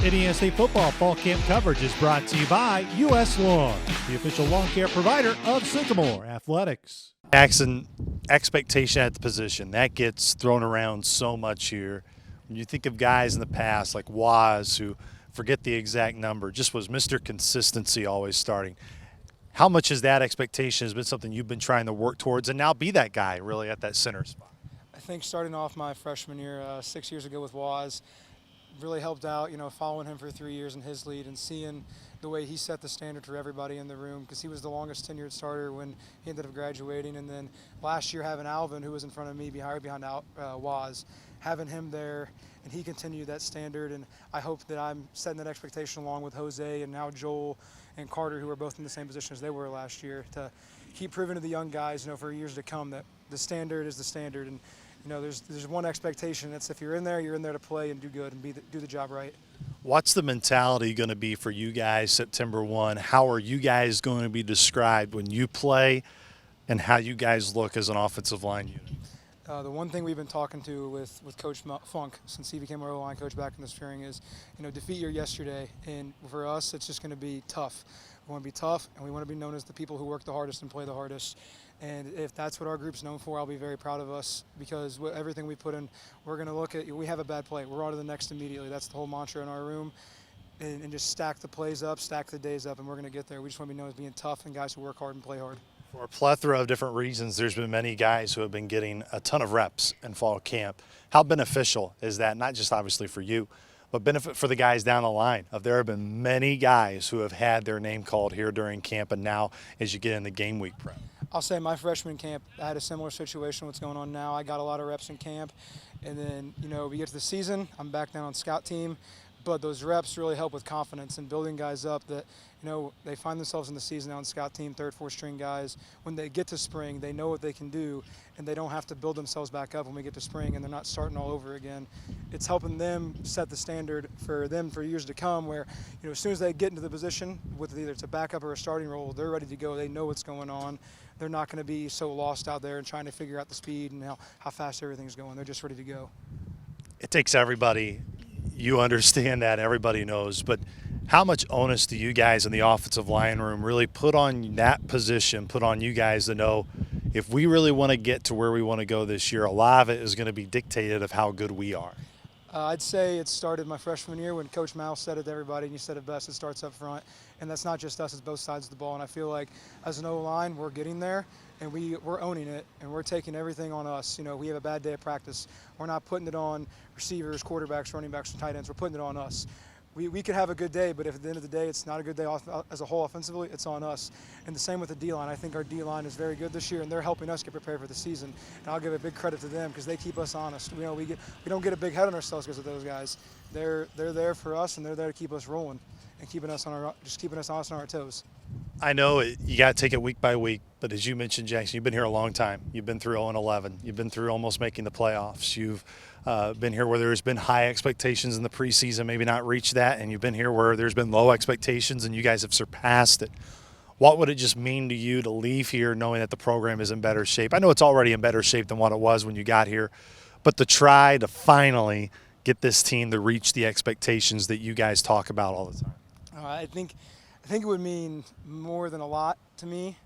Indiana State football fall camp coverage is brought to you by U.S. Lawn, the official lawn care provider of Sycamore Athletics. Jackson, expectation at the position, that gets thrown around so much here. When you think of guys in the past like Waz, who, forget the exact number, just was Mr. Consistency always starting. How much has that expectation has been something you've been trying to work towards and now be that guy really at that center spot? I think starting off my freshman year 6 years ago with Waz really helped out, following him for 3 years in his lead and seeing the way he set the standard for everybody in the room, because he was the longest tenured starter when he ended up graduating. And then last year having Alvin, who was in front of me behind Waz, having him there, and he continued that standard. And I hope that I'm setting that expectation along with Jose and now Joel and Carter, who are both in the same position as they were last year, to keep proving to the young guys, for years to come, that the standard is the standard. And there's one expectation. That's if you're in there to play and do good and do the job right. What's the mentality going to be for you guys September 1? How are you guys going to be described when you play, and how you guys look as an offensive line unit? The one thing we've been talking to with Coach Funk since he became our O-line coach back in the spring is, defeat your yesterday. And for us, it's just going to be tough. We want to be tough, and we want to be known as the people who work the hardest and play the hardest. And if that's what our group's known for, I'll be very proud of us, because everything we put in, we're going to look at, we have a bad play, we're on to the next immediately. That's the whole mantra in our room. And just stack the plays up, stack the days up, and we're going to get there. We just want to be known as being tough and guys who work hard and play hard. For a plethora of different reasons, there's been many guys who have been getting a ton of reps in fall camp. How beneficial is that, not just obviously for you, but benefit for the guys down the line? There have been many guys who have had their name called here during camp, and now as you get in the game week prep. I'll say my freshman camp, I had a similar situation what's going on now. I got a lot of reps in camp, and then, we get to the season, I'm back down on scout team, but those reps really help with confidence and building guys up that, they find themselves in the season on scout team, third, fourth string guys. When they get to spring, they know what they can do, and they don't have to build themselves back up when we get to spring, and they're not starting all over again. It's helping them set the standard for them for years to come, where, as soon as they get into the position, with either it's a backup or a starting role, they're ready to go. They know what's going on. They're not going to be so lost out there and trying to figure out the speed and how fast everything's going. They're just ready to go. It takes everybody. You understand that, everybody knows, but how much onus do you guys in the offensive line room really put on that position, put on you guys to know if we really want to get to where we want to go this year, a lot of it is going to be dictated of how good we are? I'd say it started my freshman year when Coach Mal said it to everybody, and you said it best, it starts up front. And that's not just us, it's both sides of the ball. And I feel like as an O-line, we're getting there, and we're owning it, and we're taking everything on us. We have a bad day of practice. We're not putting it on receivers, quarterbacks, running backs, and tight ends. We're putting it on us. We could have a good day, but if at the end of the day it's not a good day as a whole offensively, it's on us. And the same with the D-line. I think our D-line is very good this year, and they're helping us get prepared for the season. And I'll give a big credit to them because they keep us honest. We don't get a big head on ourselves because of those guys. They're there for us, and they're there to keep us rolling and keeping us honest on our toes. I know you got to take it week by week, but as you mentioned, Jackson, you've been here a long time. You've been through 0-11. You've been through almost making the playoffs. You've been here where there's been high expectations in the preseason, maybe not reached that, and you've been here where there's been low expectations and you guys have surpassed it. What would it just mean to you to leave here knowing that the program is in better shape? I know it's already in better shape than what it was when you got here, but to try to finally get this team to reach the expectations that you guys talk about all the time. I think it would mean more than a lot to me,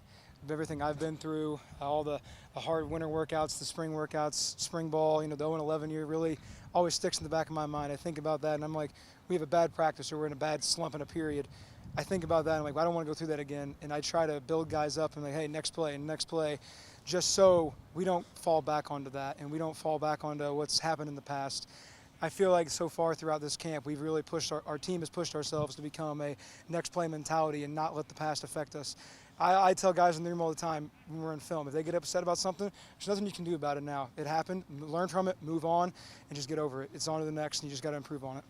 of everything I've been through, all the hard winter workouts, the spring workouts, spring ball, the 0-11 year really always sticks in the back of my mind. I think about that, and I'm like, we have a bad practice or we're in a bad slump in a period. I think about that, and I'm like, well, I don't want to go through that again. And I try to build guys up and like, hey, next play, just so we don't fall back onto that and we don't fall back onto what's happened in the past. I feel like so far throughout this camp, we've really pushed our team has pushed ourselves to become a next play mentality and not let the past affect us. I tell guys in the room all the time when we're in film, if they get upset about something, there's nothing you can do about it now. It happened, learn from it, move on, and just get over it. It's on to the next, and you just got to improve on it.